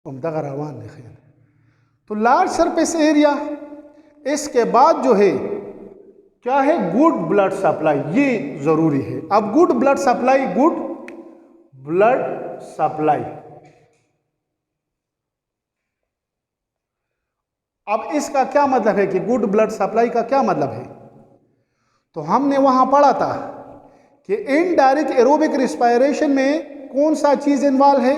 उम्दा रवान देखें तो लार्ज सरफेस एरिया, इसके बाद जो है क्या है, गुड ब्लड सप्लाई, ये जरूरी है। अब good blood supply, good blood supply, अब इसका क्या मतलब है कि गुड ब्लड सप्लाई का क्या मतलब है? तो हमने वहां पढ़ा था कि इनडायरेक्ट एरोबिक रिस्पायरेशन में कौन सा चीज इन्वॉल्व है?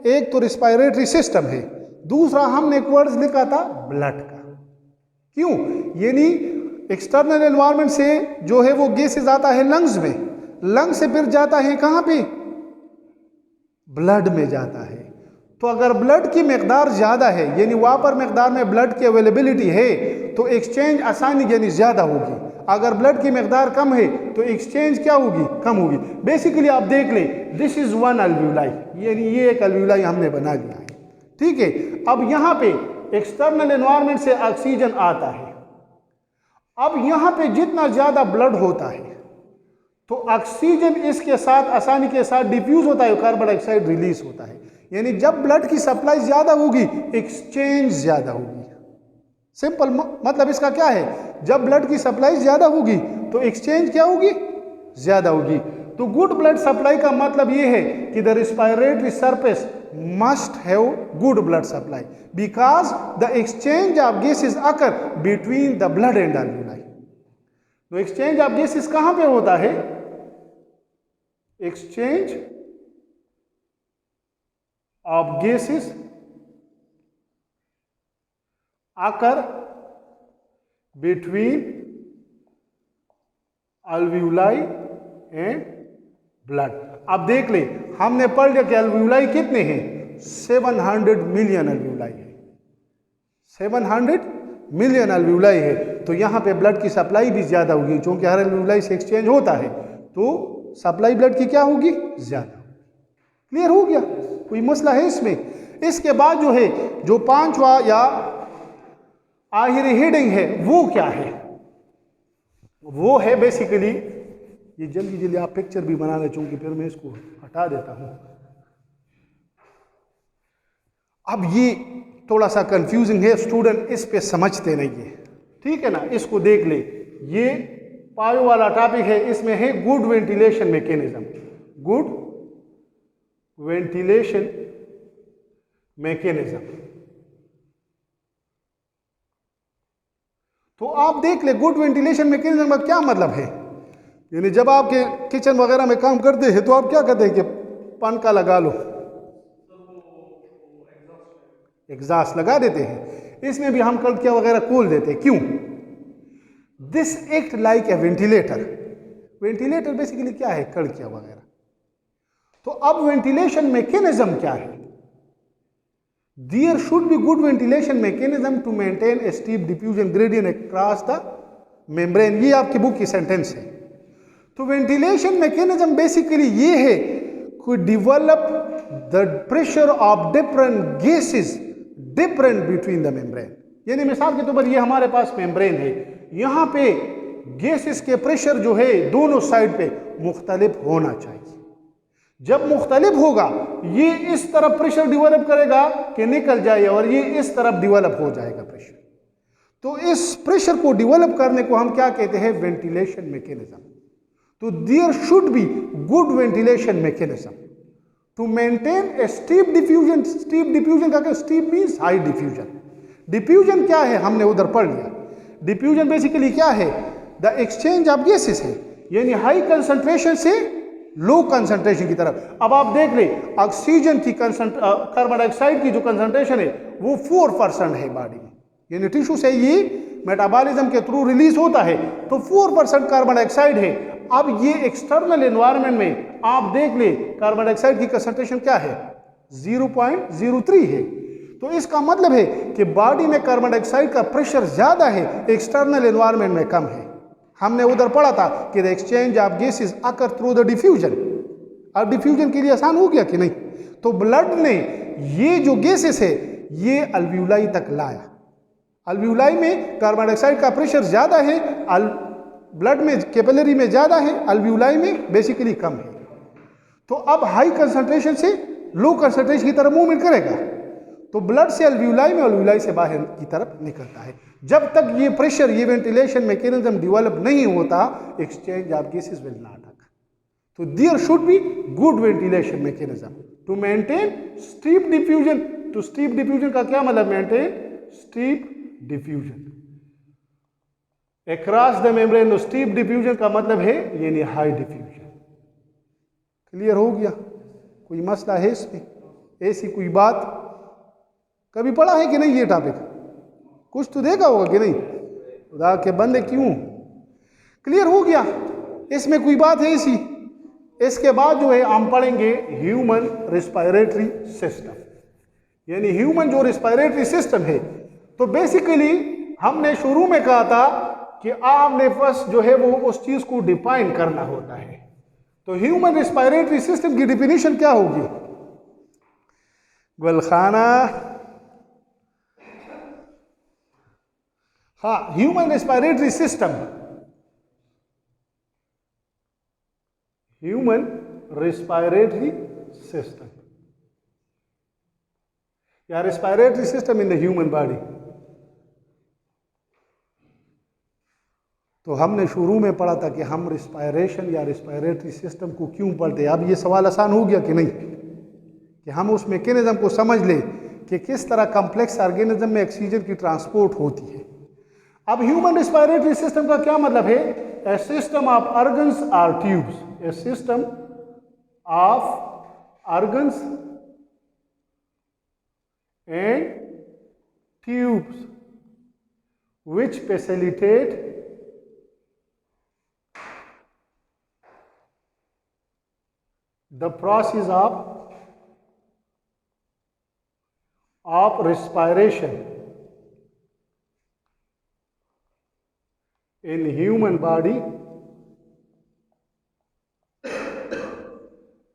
एक तो रिस्पायरेटरी सिस्टम है, दूसरा हमने एक वर्ड्स लिखा था ब्लड का। क्यों? यानी एक्सटर्नल एनवायरनमेंट से जो है वो गैसेस आता है लंग्स में, लंग्स से फिर जाता है कहां पे? ब्लड में जाता है। तो अगर ब्लड की मकदार ज्यादा है, यानी वापर मकदार में ब्लड की अवेलेबिलिटी है, तो एक्सचेंज आसानी यानी ज्यादा होगी। अगर ब्लड की मकदार कम है तो एक्सचेंज क्या होगी? कम होगी। बेसिकली आप देख लें, दिस इज वन अल्वियोलाई, यानी ये एक अल्वियोलाई हमने बना लिया है, ठीक है। अब यहां पे एक्सटर्नल एनवायरनमेंट से ऑक्सीजन आता है। अब यहां पे जितना ज्यादा ब्लड होता है तो ऑक्सीजन इसके साथ आसानी के साथ डिफ्यूज होता है, कार्बन डाइऑक्साइड रिलीज होता है। यानी जब ब्लड की सप्लाई ज्यादा होगी, एक्सचेंज ज्यादा होगी। सिंपल मतलब इसका क्या है? जब ब्लड की सप्लाई ज्यादा होगी तो एक्सचेंज क्या होगी? ज्यादा होगी। तो गुड ब्लड सप्लाई का मतलब ये है कि the respiratory surface must have good blood supply because the exchange of gases occur between the blood and alveoli. तो एक्सचेंज ऑफ गैसेस कहां पे होता है? Exchange of gases occur between alveoli and blood. अब देख ले, हमने पढ़ लिया कि अल्वियोलाई कितने हैं? 700 मिलियन अल्वियोलाई है, 700 मिलियन अल्वियोलाई है। तो यहां पे ब्लड की सप्लाई भी ज्यादा होगी, क्योंकि हर अल्वियोलाई से एक्सचेंज होता है, तो सप्लाई ब्लड की क्या होगी? ज्यादा। क्लियर हो गया? कोई मसला है इसमें? इसके बाद जो है, जो पांचवा या आखिरी हेडिंग है, वो क्या है? वो है बेसिकली, ये जल्दी जल्दी आप पिक्चर भी बना लें, चूंकि फिर मैं इसको हटा देता हूं। अब ये थोड़ा सा कंफ्यूजिंग है, स्टूडेंट इस पे समझते नहीं है, ठीक है ना। इसको देख ले, ये पायो वाला टॉपिक है, इसमें है good ventilation mechanism, good ventilation mechanism. तो आप देख ले, गुड वेंटिलेशन मैकेनिज्म का क्या मतलब है? यानी जब आपके किचन वगैरह में काम करते हैं तो आप क्या करते हैं कि पंखा लगा लो, एग्जॉस्ट लगा देते हैं। इसमें भी हम कड़कियां वगैरह खोल देते हैं। क्यों? This act like a ventilator. Ventilator basically क्या है? कड़कियां वगैरह। तो अब वेंटिलेशन मैकेनिज्म क्या है? There should be good ventilation mechanism to maintain a steep diffusion gradient across the membrane. ये आपकी बुक की सेंटेंस है। तो वेंटिलेशन मैकेनिज्म बेसिकली ये है कि develop the pressure of different gases different between the membrane. यानी मिसाल के तौर पर ये हमारे पास मेम्ब्रेन है, यहां पे गैसेस के प्रेशर जो है दोनों साइड पे मुख्तलिफ होना चाहिए। जब मुख्तलिफ होगा, ये इस तरफ प्रेशर डेवलप करेगा कि निकल जाए, और ये इस तरफ डेवलप हो जाएगा प्रेशर। तो इस प्रेशर को डेवलप करने को हम क्या कहते हैं? Ventilation mechanism. तो there should be good ventilation mechanism to maintain a steep diffusion. Steep diffusion का क्या? Steep means high diffusion. Diffusion क्या है? हमने उधर पढ़ लिया। डिफ्यूजन बेसिकली क्या है? द एक्सचेंज ऑफ गैसेस है, यानी हाई कंसंट्रेशन से लो कंसंट्रेशन की तरफ। अब आप देख ले, ऑक्सीजन की कार्बन डाइऑक्साइड की जो कंसंट्रेशन है वो 4% है बॉडी में, यानी टिश्यू से ये मेटाबॉलिज्म के थ्रू रिलीज होता है, तो 4% कार्बन डाइऑक्साइड है। अब ये एक्सटर्नल एनवायरनमेंट में आप देख ले, कार्बन डाइऑक्साइड की कंसंट्रेशन क्या है? 0.03 है। तो इसका मतलब है कि बॉडी में कार्बन डाइऑक्साइड का प्रेशर ज्यादा है, एक्सटर्नल एनवायरनमेंट में कम है। हमने उधर पढ़ा था कि the exchange of gases occur through the diffusion. अब डिफ्यूजन के लिए आसान हो गया कि नहीं? तो ब्लड ने ये जो गैसेस है ये अल्वियोलाई तक लाया। अल्वियोलाई में कार्बन डाइऑक्साइड का प्रेशर ज्यादा है, ब्लड में कैपिलरी में ज्यादा है, अल्वियोलाई में बेसिकली कम है। तो अब हाई कंसंट्रेशन से लो कंसंट्रेशन की तरफ मूवमेंट करेगा। तो ब्लड से अल्वियोलाई में, अल्वियोलाई से बाहर की तरफ निकलता है। जब तक ये प्रेशर, ये वेंटिलेशन मैकेनिज्म डेवलप नहीं होता, exchange of gases will not occur. तो there should be good ventilation mechanism to maintain steep diffusion. तो स्ट्रीप डिफ्यूजन का क्या मतलब? Maintain steep diffusion across the membrane. Steep diffusion का मतलब है यानी हाई डिफ्यूजन। क्लियर हो गया? कोई मसला है इसमें? ऐसी कोई बात कभी पढ़ा है कि नहीं? ये टॉपिक कुछ तो देखा होगा कि नहीं? खुदा के बंदे क्यों? क्लियर हो गया? इसमें कोई बात है ऐसी? इसके बाद जो है हम पढ़ेंगे ह्यूमन रिस्पायरेटरी सिस्टम, यानी ह्यूमन जो रिस्पायरेटरी सिस्टम है। तो बेसिकली हमने शुरू में कहा था कि आपने फर्स्ट जो है वो उस चीज को डिफाइन करना होता है। तो ह्यूमन रिस्पायरेटरी सिस्टम की डिफिनीशन क्या होगी? गुलखाना, हाँ, human respiratory system, human respiratory system या respiratory system in the human body. तो हमने शुरू में पढ़ा था कि हम रिस्पायरेशन या रिस्पायरेटरी सिस्टम को क्यों पढ़ते हैं। अब ये सवाल आसान हो गया कि नहीं, कि हम उस मैकेनिज्म को समझ लें कि किस तरह कॉम्प्लेक्स ऑर्गेनिज्म में ऑक्सीजन की ट्रांसपोर्ट होती है। अब ह्यूमन रिस्पायरेटरी सिस्टम का क्या मतलब है? A system of organs or tubes, a system of organs and tubes which facilitate the process of respiration in human body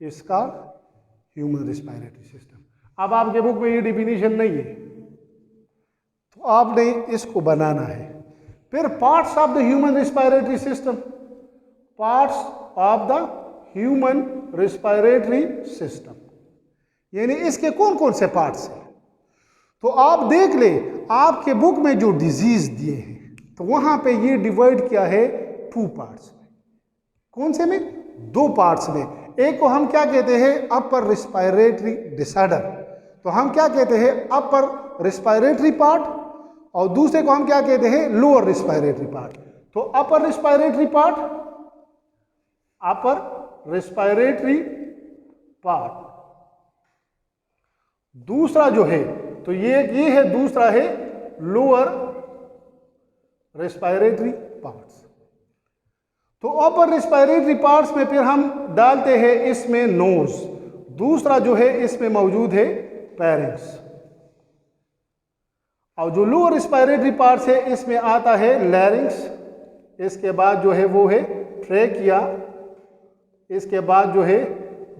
इसका ह्यूमन रिस्पायरेटरी सिस्टम। अब आपके बुक में ये डिफिनीशन नहीं है, तो आपने इसको बनाना है। फिर parts of the human respiratory system, parts of the human respiratory system, यानी इसके कौन कौन से पार्ट्स हैं। तो आप देख ले, आपके बुक में जो डिजीज दिए हैं तो वहां पे ये डिवाइड किया है 2 पार्ट्स में। कौन से में? 2 पार्ट्स में। एक को हम क्या कहते हैं? Upper respiratory disorder. तो हम क्या कहते हैं? Upper respiratory part. और दूसरे को हम क्या कहते हैं? Lower respiratory part. तो upper respiratory part, upper respiratory part. दूसरा जो है तो ये है, दूसरा है लोअर रेस्पायरेटरी पार्ट्स। तो अपर रेस्पायरेटरी पार्ट्स में फिर हम डालते हैं इसमें नोज। दूसरा जो है इसमें मौजूद है पैरिंग्स। और जो लोअर रेस्पायरेटरी पार्ट्स है इसमें आता है लैरिंग्स। इसके बाद जो है वो है ट्रेकिया। इसके बाद जो है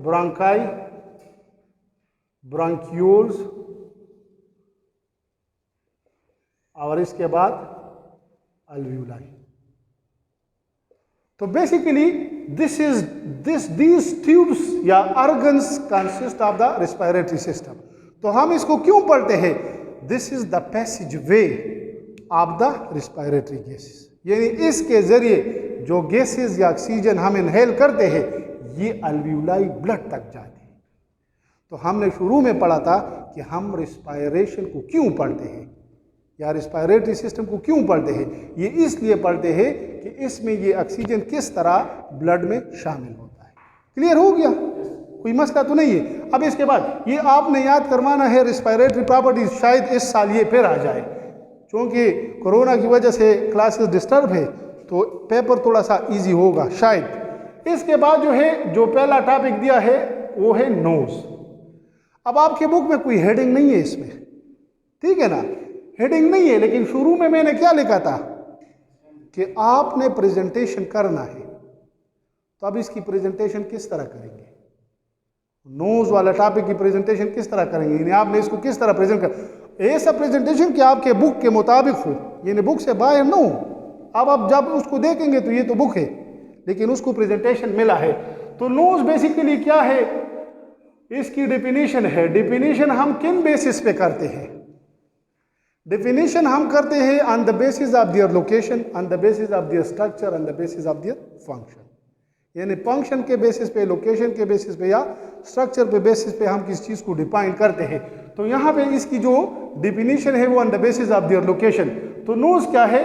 ब्रोंकाई, ब्रोंक्यूल्स, और इसके बाद अल्वियोलाई। तो बेसिकली these ट्यूब्स या organs consist of the respiratory system. तो हम इसको क्यों पढ़ते हैं? This is the passage way of the respiratory gases, यानी इसके जरिए जो गैसेस या ऑक्सीजन हम इनहेल करते हैं ये अल्वियोलाई ब्लड तक जाते हैं। तो हमने शुरू में पढ़ा था कि हम रिस्पायरेशन को क्यों पढ़ते हैं या रिस्पायरेटरी सिस्टम को क्यों पढ़ते हैं। ये इसलिए पढ़ते हैं कि इसमें ये ऑक्सीजन किस तरह ब्लड में शामिल होता है। क्लियर हो गया? कोई मसला तो नहीं है। अब इसके बाद ये आपने याद करवाना है रिस्पायरेटरी प्रॉपर्टीज। शायद इस साल ये फिर आ जाए, क्योंकि कोरोना की वजह से क्लासेस डिस्टर्ब है, तो पेपर थोड़ा सा इजी होगा शायद। इसके बाद जो है, जो पहला टॉपिक दिया है वो है नोज। अब आपके बुक में कोई हेडिंग नहीं है इसमें, ठीक है ना? हेडिंग नहीं है, लेकिन शुरू में मैंने क्या लिखा था कि आपने प्रेजेंटेशन करना है। तो अब इसकी प्रेजेंटेशन किस तरह करेंगे? नोज वाला टॉपिक की प्रेजेंटेशन किस तरह करेंगे, यानी आपने इसको किस तरह प्रेजेंट कर, ऐसा प्रेजेंटेशन कि आपके बुक के मुताबिक हो, यानी बुक से बाहर ना हो। अब आप जब उसको देखेंगे तो ये तो बुक है, लेकिन उसको प्रेजेंटेशन मिला है। तो नोज बेसिकली क्या है? इसकी डिफिनीशन है। डिफिनीशन हम किन बेसिस पे करते हैं? डिफिनीशन हम करते हैं on the basis of their location, on the basis of their structure, on the basis of their function. यानी फंक्शन के बेसिस पे, लोकेशन के बेसिस पे या स्ट्रक्चर पे बेसिस पे हम किस चीज़ को डिफाइन करते हैं। तो यहाँ पे इसकी जो डिफिनीशन है वो on the basis of their location. तो नोज क्या है?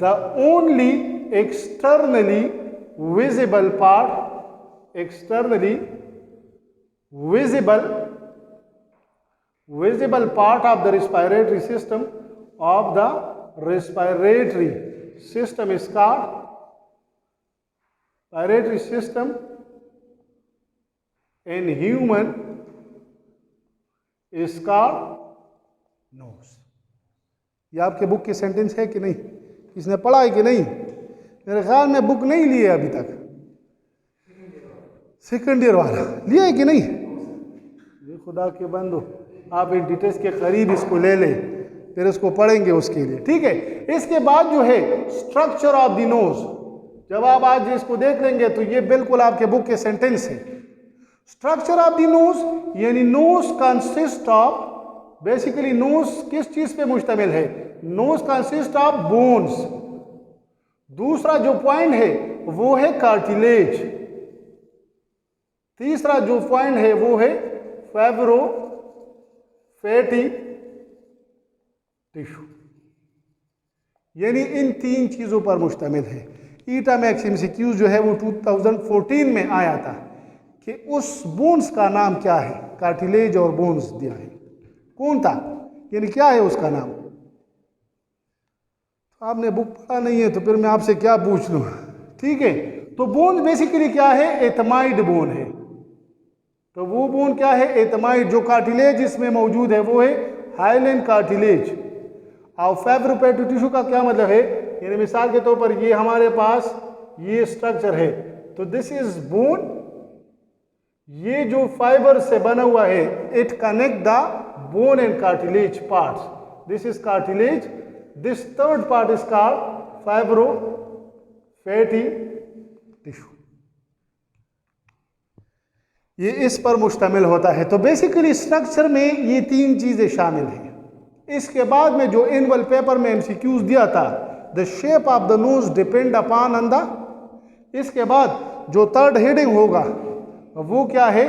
The only externally visible part, externally visible part of the respiratory system is called respiratory system in human is called nose। ये आपके बुक की सेंटेंस है कि नहीं? किसने पढ़ा है कि नहीं? मेरे ख्याल में बुक नहीं ली है अभी तक। सेकेंड ईयर वाला लिया है कि नहीं? ये खुदा के बंदो, आप इन डिटेल्स के करीब इसको ले लें, फिर इसको पढ़ेंगे उसके लिए, ठीक है। इसके बाद जो है स्ट्रक्चर ऑफ द नोज, जब आप आज इसको देख लेंगे तो ये बिल्कुल आपके बुक के सेंटेंस है। स्ट्रक्चर ऑफ द नोज यानी nose consist of, basically nose किस चीज पे मुश्तमिल है? Nose consist of bones. दूसरा जो पॉइंट है वो है कार्टिलेज। तीसरा जो पॉइंट है वो है फेब्रो फैटी टिश्यू। यानी इन तीन चीजों पर मुश्तमिल है। ईटा मैक्स एमसीक्यूज जो है वो 2014 में आया था कि उस बोन्स का नाम क्या है? कार्टिलेज और बोन्स दिया है। कौन था? यानी क्या है उसका नाम? तो आपने बुक पढ़ा नहीं है तो फिर मैं आपसे क्या पूछ लूँ, ठीक है। तो बोन्स बेसिकली क्या है? एथमाइड बोन है। तो वो बोन क्या है? एथमाइड। जो कार्टिलेज इसमें मौजूद है वो है हाइलेन कार्टिलेज। और फेब्रोफैटी टिश्यू का क्या मतलब है? यानी मिसाल के तौर पर ये हमारे पास ये स्ट्रक्चर है, तो दिस इज बोन। ये जो फाइबर से बना हुआ है, it connect the bone and cartilage parts. This is cartilage. This third part is called fibrofatty tissue. ये इस पर मुश्तमिल होता है। तो बेसिकली स्ट्रक्चर में ये तीन चीजें शामिल हैं। इसके बाद में जो एनुअल पेपर में एमसीक्यूज दिया था, the shape of the knows depend upon on the. इसके बाद जो थर्ड हेडिंग होगा वो क्या है?